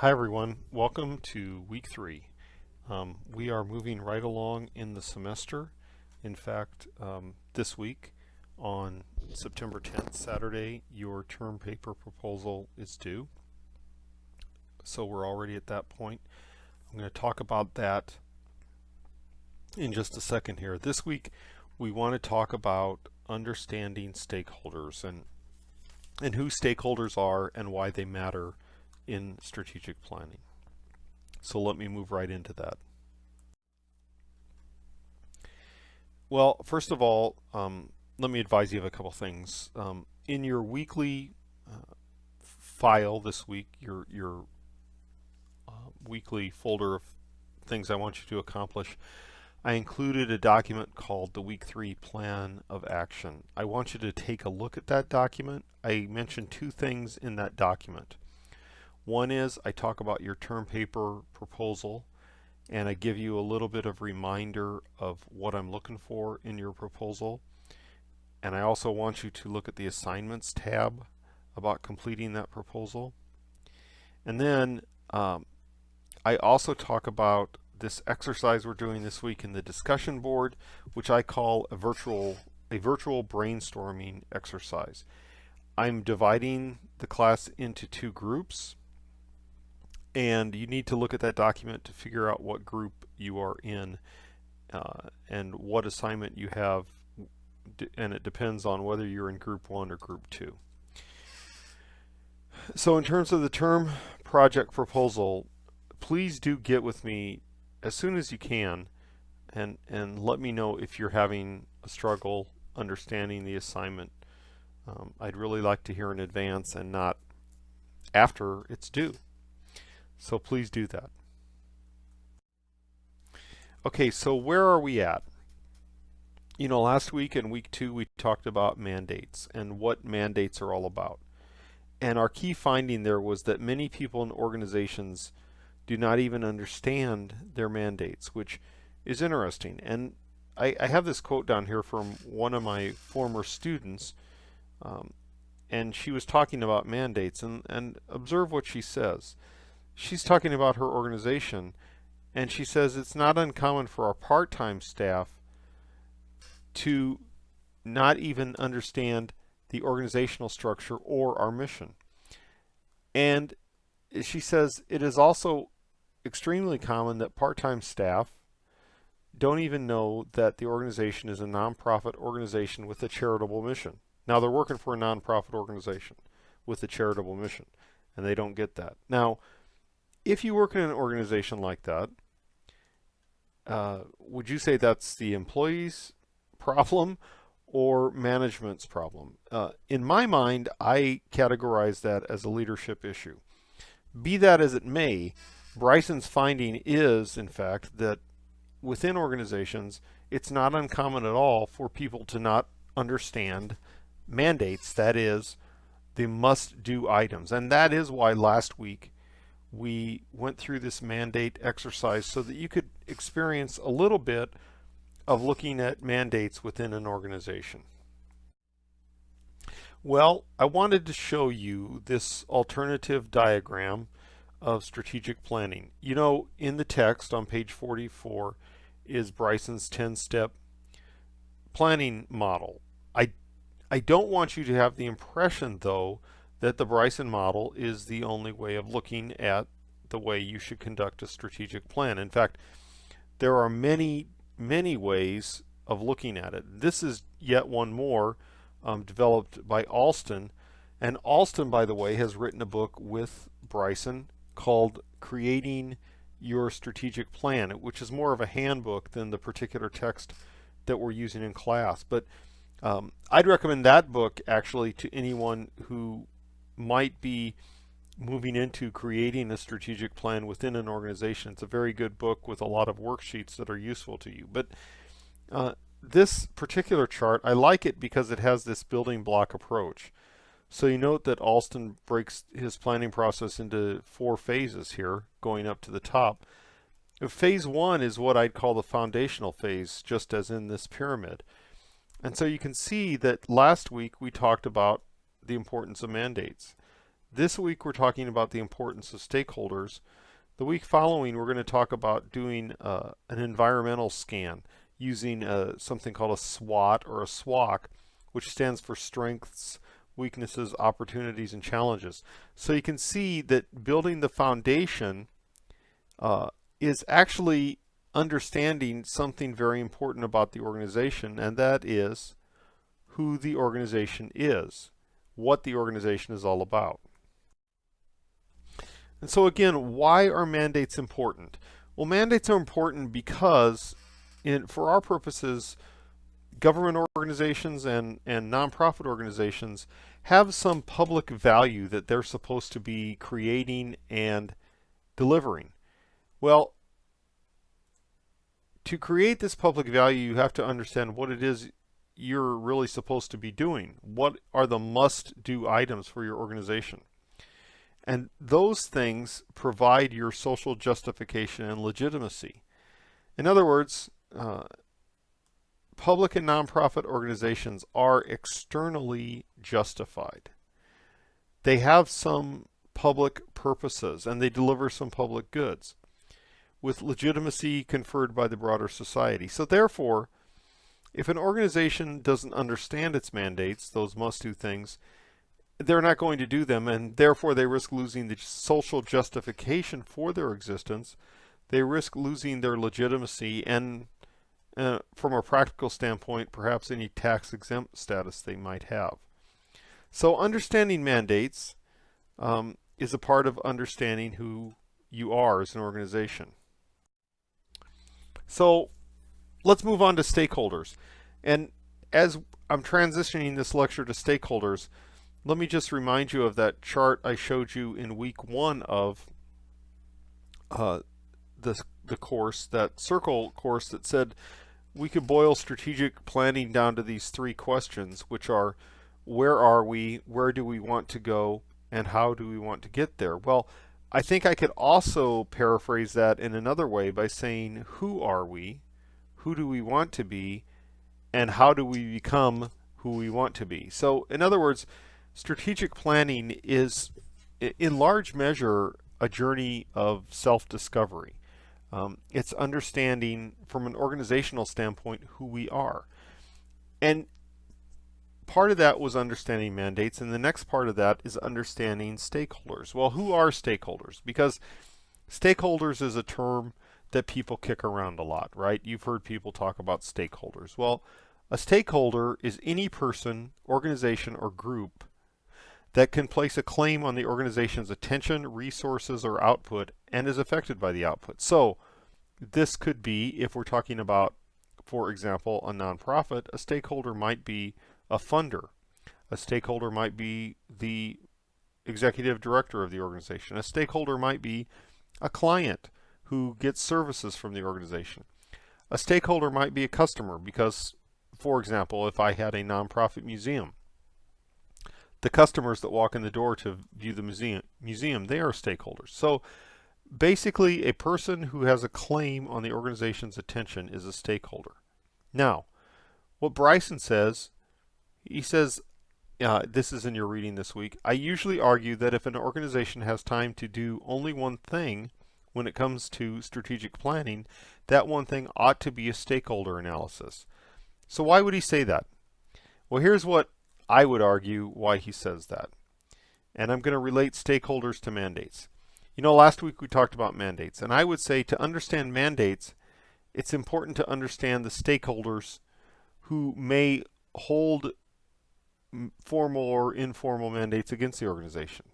Hi everyone, welcome to week 3. We are moving right along in the semester. In fact, this week on September 10th, Saturday, your term paper proposal is due. So we're already at that point. I'm going to talk about that in just a second here. This week we want to talk about understanding stakeholders and who stakeholders are and why they matter in strategic planning. So let me move right into that. Well, first of all, let me advise you of a couple things. In your weekly file this week, your weekly folder of things I want you to accomplish, I included a document called the Week 3 Plan of Action. I want you to take a look at that document. I mentioned two things in that document. One is I talk about your term paper proposal, and I give you a little bit of reminder of what I'm looking for in your proposal. And I also want you to look at the assignments tab about completing that proposal. And then I also talk about this exercise we're doing this week in the discussion board, which I call a virtual brainstorming exercise. I'm dividing the class into two groups, and you need to look at that document to figure out what group you are in and what assignment you have, and it depends on whether you're in group 1 or group 2. So in terms of the term project proposal, please do get with me as soon as you can and let me know if you're having a struggle understanding the assignment. I'd really like to hear in advance and not after it's due. So please do that. Okay, so where are we at? You know, last week in week 2 we talked about mandates and what mandates are all about. And our key finding there was that many people in organizations do not even understand their mandates, which is interesting. And I have this quote down here from one of my former students, and she was talking about mandates, and observe what she says. She's talking about her organization, and she says it's not uncommon for our part-time staff to not even understand the organizational structure or our mission. And she says it is also extremely common that part-time staff don't even know that the organization is a nonprofit organization with a charitable mission. Now they're working for a nonprofit organization with a charitable mission, and they don't get that. Now, if you work in an organization like that, would you say that's the employee's problem or management's problem? In my mind, I categorize that as a leadership issue. Be that as it may, Bryson's finding is, in fact, that within organizations, it's not uncommon at all for people to not understand mandates, that is, the must-do items. And that is why last week we went through this mandate exercise so that you could experience a little bit of looking at mandates within an organization. Well, I wanted to show you this alternative diagram of strategic planning. You know, in the text on page 44 is Bryson's 10-step planning model. I don't want you to have the impression, though, that the Bryson model is the only way of looking at the way you should conduct a strategic plan. In fact, there are many ways of looking at it. This is yet one more developed by Alston. And Alston, by the way, has written a book with Bryson called Creating Your Strategic Plan, which is more of a handbook than the particular text that we're using in class. But I'd recommend that book actually to anyone who might be moving into creating a strategic plan within an organization. It's a very good book with a lot of worksheets that are useful to you. But this particular chart, I like it because it has this building block approach. So you note that Alston breaks his planning process into 4 phases here, going up to the top. Phase 1 is what I'd call the foundational phase, just as in this pyramid. And so you can see that last week we talked about the importance of mandates. This week we're talking about the importance of stakeholders. The week following we're going to talk about doing an environmental scan using something called a SWOT or a SWOC, which stands for strengths, weaknesses, opportunities, and challenges. So you can see that building the foundation is actually understanding something very important about the organization, and that is who the organization is, what the organization is all about. And so again, why are mandates important? Well, mandates are important because for our purposes, government organizations and nonprofit organizations have some public value that they're supposed to be creating and delivering. Well, to create this public value, you have to understand what it is you're really supposed to be doing. What are the must-do items for your organization? And those things provide your social justification and legitimacy. In other words, public and nonprofit organizations are externally justified. They have some public purposes and they deliver some public goods with legitimacy conferred by the broader society. So therefore, if an organization doesn't understand its mandates, those must-do things, they're not going to do them, and therefore they risk losing the social justification for their existence. They risk losing their legitimacy and, from a practical standpoint, perhaps any tax-exempt status they might have. So understanding mandates is a part of understanding who you are as an organization. So let's move on to stakeholders. And as I'm transitioning this lecture to stakeholders, let me just remind you of that chart I showed you in week 1 of the course, that circle course that said we could boil strategic planning down to these 3 questions, which are: where are we, where do we want to go, and how do we want to get there? Well, I think I could also paraphrase that in another way by saying, who are we, who do we want to be, and how do we become who we want to be? So in other words, strategic planning is in large measure a journey of self-discovery. It's understanding from an organizational standpoint who we are. And part of that was understanding mandates, and the next part of that is understanding stakeholders. Well, who are stakeholders? Because stakeholders is a term that people kick around a lot, right? You've heard people talk about stakeholders. Well, a stakeholder is any person, organization, or group that can place a claim on the organization's attention, resources, or output and is affected by the output. So this could be, if we're talking about, for example, a nonprofit, a stakeholder might be a funder. A stakeholder might be the executive director of the organization. A stakeholder might be a client who gets services from the organization. A stakeholder might be a customer because, for example, if I had a nonprofit museum, the customers that walk in the door to view the museum, they are stakeholders. So basically, a person who has a claim on the organization's attention is a stakeholder. Now, what Bryson says, he says, this is in your reading this week, I usually argue that if an organization has time to do only one thing when it comes to strategic planning, that one thing ought to be a stakeholder analysis. So why would he say that? Well, here's what I would argue why he says that. And I'm going to relate stakeholders to mandates. You know, last week we talked about mandates, and I would say to understand mandates, it's important to understand the stakeholders who may hold formal or informal mandates against the organization.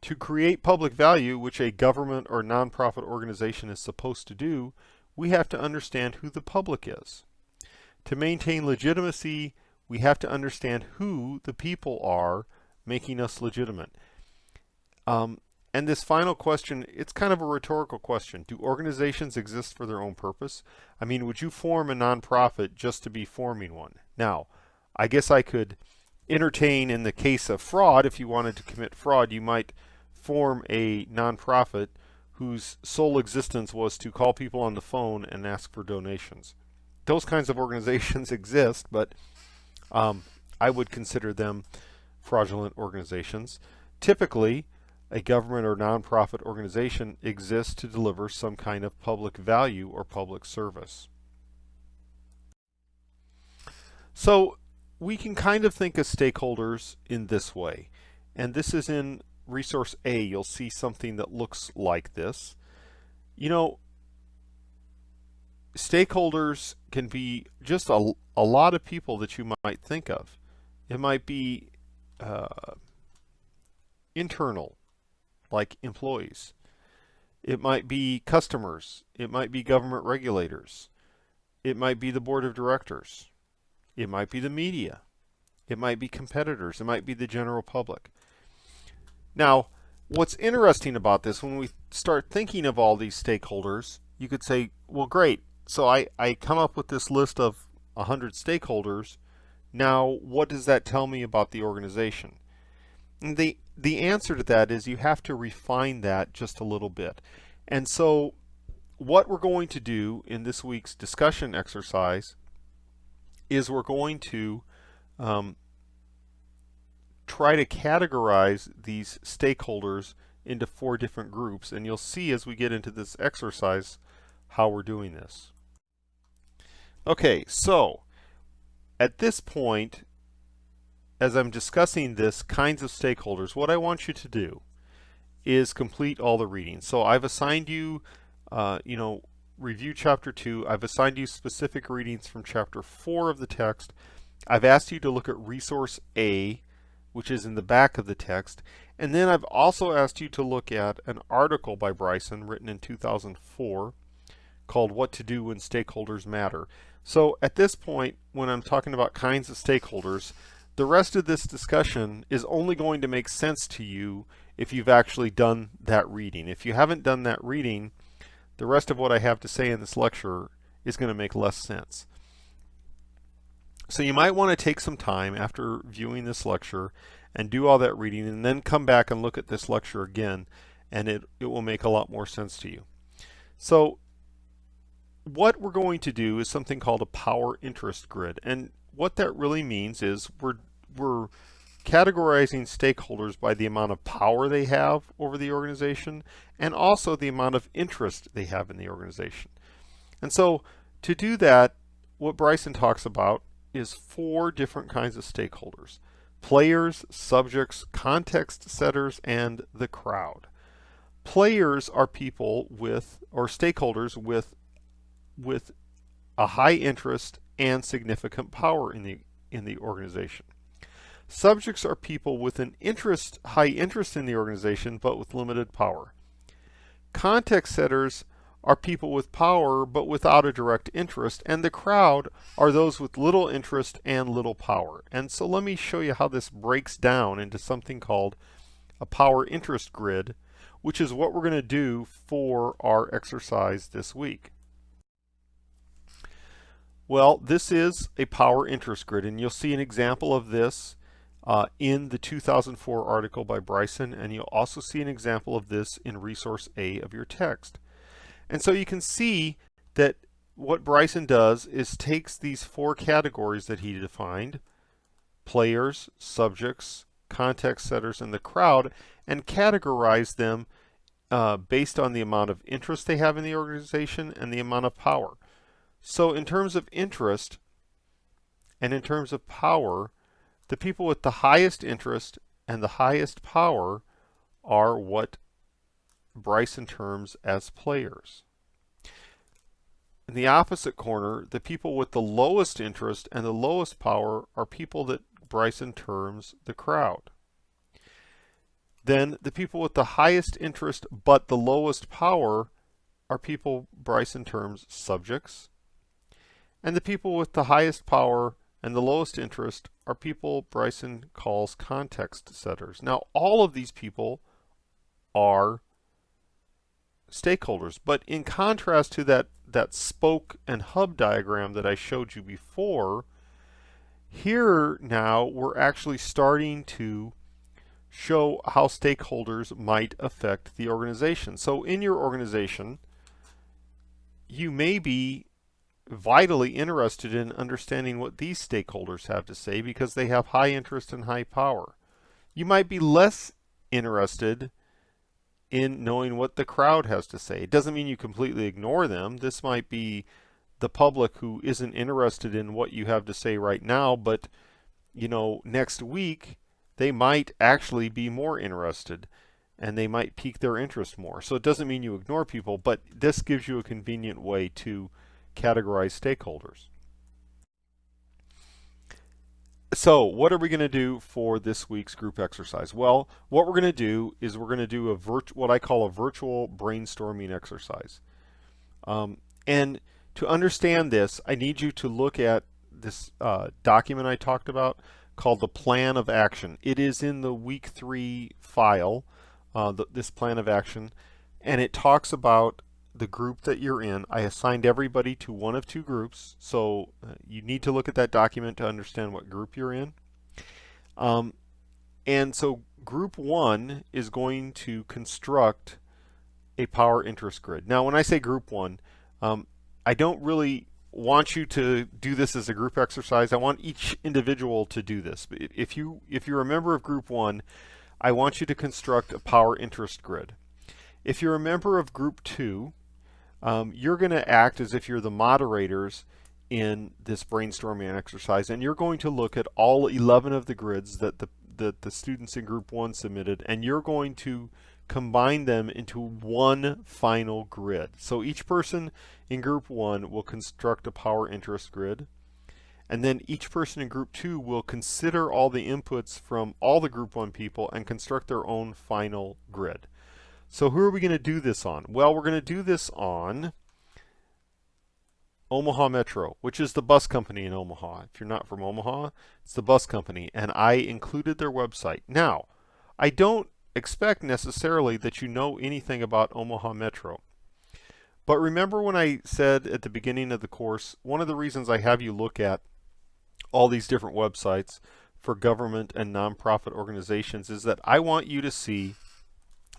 To create public value, which a government or nonprofit organization is supposed to do, we have to understand who the public is. To maintain legitimacy, we have to understand who the people are making us legitimate. And this final question, it's kind of a rhetorical question. Do organizations exist for their own purpose? I mean, would you form a nonprofit just to be forming one? Now, I guess I could entertain in the case of fraud, if you wanted to commit fraud, you might form a nonprofit whose sole existence was to call people on the phone and ask for donations. Those kinds of organizations exist, but I would consider them fraudulent organizations. Typically, a government or nonprofit organization exists to deliver some kind of public value or public service. So we can kind of think of stakeholders in this way. And this is in resource A. You'll see something that looks like this. You know, stakeholders can be just a lot of people that you might think of. It might be internal, like employees. It might be customers. It might be government regulators. It might be the board of directors. It might be the media. It might be competitors. It might be the general public. Now, what's interesting about this, when we start thinking of all these stakeholders, you could say, well, great. So I come up with this list of 100 stakeholders. Now, what does that tell me about the organization? And the answer to that is you have to refine that just a little bit. And so what we're going to do in this week's discussion exercise is we're going to try to categorize these stakeholders into 4 different groups, and you'll see as we get into this exercise how we're doing this. Okay, so at this point, as I'm discussing this kinds of stakeholders, what I want you to do is complete all the reading. So I've assigned you, review chapter 2. I've assigned you specific readings from chapter 4 of the text. I've asked you to look at resource A, which is in the back of the text. And then I've also asked you to look at an article by Bryson written in 2004 called What to Do When Stakeholders Matter. So at this point, when I'm talking about kinds of stakeholders, the rest of this discussion is only going to make sense to you if you've actually done that reading. If you haven't done that reading, the rest of what I have to say in this lecture is going to make less sense. So you might want to take some time after viewing this lecture and do all that reading, and then come back and look at this lecture again, and it will make a lot more sense to you. So what we're going to do is something called a power interest grid, and what that really means is we're categorizing stakeholders by the amount of power they have over the organization and also the amount of interest they have in the organization. And so to do that, what Bryson talks about is 4 different kinds of stakeholders: players, subjects, context setters, and the crowd. Players are people with, or stakeholders with a high interest and significant power in the organization. Subjects are people with an high interest in the organization but with limited power. Context setters are people with power but without a direct interest, and the crowd are those with little interest and little power. And so let me show you how this breaks down into something called a power interest grid, which is what we're going to do for our exercise this week. Well, this is a power interest grid, and you'll see an example of this in the 2004 article by Bryson, and you'll also see an example of this in resource A of your text. And so you can see that what Bryson does is takes these 4 categories that he defined: players, subjects, context setters, and the crowd, and categorize them based on the amount of interest they have in the organization and the amount of power. So in terms of interest and in terms of power, the people with the highest interest and the highest power are what Bryson terms as players. In the opposite corner, the people with the lowest interest and the lowest power are people that Bryson terms the crowd. Then the people with the highest interest but the lowest power are people Bryson terms subjects. And the people with the highest power and the lowest interest are people Bryson calls context setters. Now, all of these people are stakeholders, but in contrast to that spoke and hub diagram that I showed you before, here now we're actually starting to show how stakeholders might affect the organization. So in your organization, you may be vitally interested in understanding what these stakeholders have to say because they have high interest and high power. You might be less interested in knowing what the crowd has to say. It doesn't mean you completely ignore them. This might be the public who isn't interested in what you have to say right now, but next week they might actually be more interested and they might pique their interest more. So it doesn't mean you ignore people, but this gives you a convenient way to categorize stakeholders. So what are we going to do for this week's group exercise? Well, what we're going to do is we're going to do what I call a virtual brainstorming exercise. And to understand this, I need you to look at this document I talked about called the Plan of Action. It is in the week 3 file, this Plan of Action, and it talks about the group that you're in. I assigned everybody to one of 2 groups, so you need to look at that document to understand what group you're in. And so group 1 is going to construct a power interest grid. Now when I say group 1, I don't really want you to do this as a group exercise. I want each individual to do this. If you're a member of group 1, I want you to construct a power interest grid. If you're a member of group 2, you're going to act as if you're the moderators in this brainstorming exercise, and you're going to look at all 11 of the grids that the students in group 1 submitted, and you're going to combine them into one final grid. So each person in group 1 will construct a power interest grid, and then each person in group 2 will consider all the inputs from all the group 1 people and construct their own final grid. So who are we going to do this on? Well, we're going to do this on Omaha Metro, which is the bus company in Omaha. If you're not from Omaha, it's the bus company, and I included their website. Now, I don't expect necessarily that you know anything about Omaha Metro. But remember when I said at the beginning of the course, one of the reasons I have you look at all these different websites for government and nonprofit organizations is that I want you to see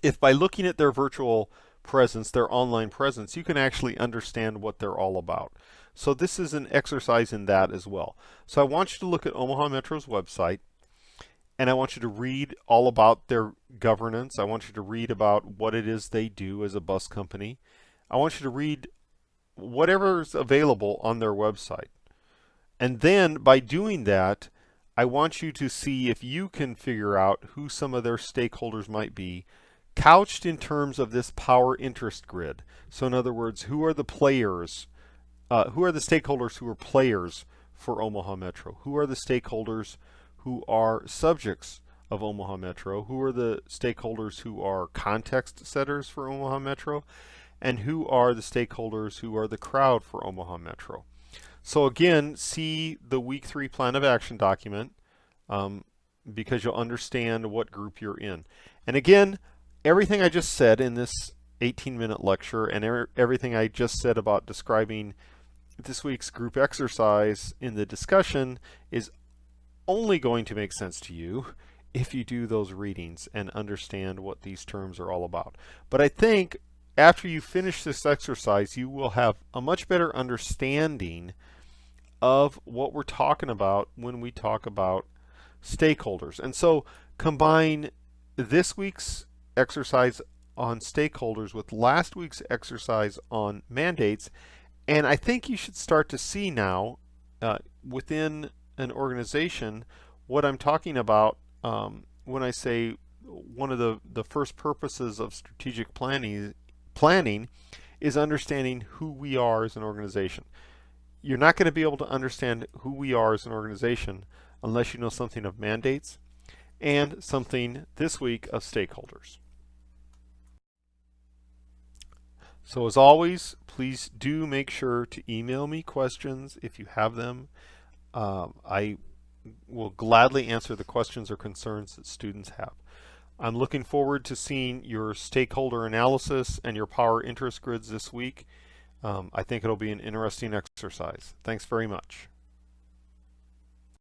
if by looking at their virtual presence, their online presence, you can actually understand what they're all about. So this is an exercise in that as well. So I want you to look at Omaha Metro's website, and I want you to read all about their governance. I want you to read about what it is they do as a bus company. I want you to read whatever's available on their website. And then by doing that, I want you to see if you can figure out who some of their stakeholders might be, couched in terms of this power interest grid. So in other words, who are the players, who are the stakeholders who are players for Omaha Metro? Who are the stakeholders who are subjects of Omaha Metro? Who are the stakeholders who are context setters for Omaha Metro? And who are the stakeholders who are the crowd for Omaha Metro? So again, see the week 3 plan of action document because you'll understand what group you're in. And again, everything I just said in this 18-minute lecture and everything I just said about describing this week's group exercise in the discussion is only going to make sense to you if you do those readings and understand what these terms are all about. But I think after you finish this exercise, you will have a much better understanding of what we're talking about when we talk about stakeholders. And so combine this week's exercise on stakeholders with last week's exercise on mandates, and I think you should start to see now within an organization what I'm talking about when I say one of the first purposes of strategic planning is understanding who we are as an organization. You're not going to be able to understand who we are as an organization unless you know something of mandates and something this week of stakeholders. So as always, please do make sure to email me questions if you have them. I will gladly answer the questions or concerns that students have. I'm looking forward to seeing your stakeholder analysis and your power interest grids this week. I think it'll be an interesting exercise. Thanks very much.